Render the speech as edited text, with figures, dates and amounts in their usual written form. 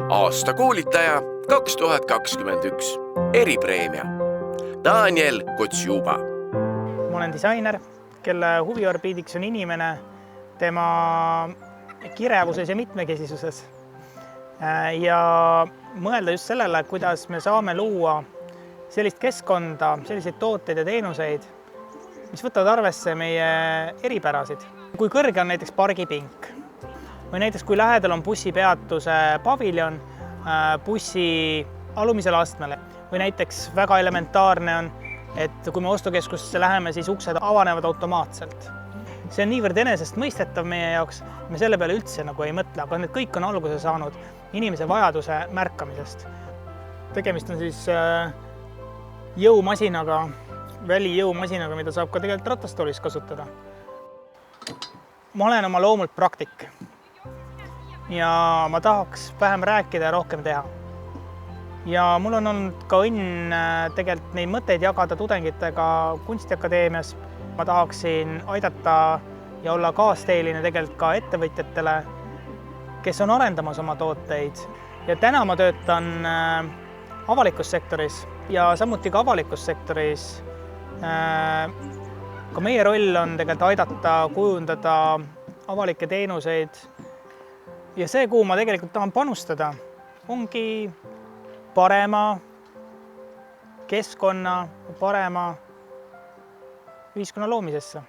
Aasta koolitaja 2021 eripreemia Daniel Kotsjuba. Ma olen disainer, kelle huviorbiidiks on inimene, tema kirevuses ja mitmekesisuses. Ja mõelda just sellele, kuidas me saame luua sellist keskkonda, selliseid tooteid ja teenuseid, mis võtavad arvesse meie eripärasid. Kui kõrge on näiteks pargipink või näiteks kui lähedal on bussipeatuse paviljon bussi alumisele astmele või näiteks väga elementaarne on, et kui me ostukeskusesse läheme, siis uksed avanevad automaatselt. See on niivõrd enesestmõistetav meie jaoks, me selle peale üldse ei mõtle, aga need kõik on alguse saanud inimese vajaduse märkamisest. Tegemist on siis jõumasinaga, välijõumasinaga, mida saab ka tegelikult ratastoolis kasutada. Ma olen oma loomult praktik ja ma tahaks vähem rääkida ja rohkem teha. Ja mul on olnud ka õnn tegelikult neid mõtteid jagada tudengitega Kunstiakadeemias. Ma tahaksin aidata ja olla kaasteeline tegelikult ka ettevõtjatele, kes on arendamas oma tooteid. Ja täna ma töötan avalikus sektoris ja samuti ka avalikus sektoris. Ka meie roll on tegelikult aidata kujundada avalikke teenuseid. Ja see, kuhu ma tegelikult tahan panustada, ongi parema keskkonna, parema ühiskonna loomisesse.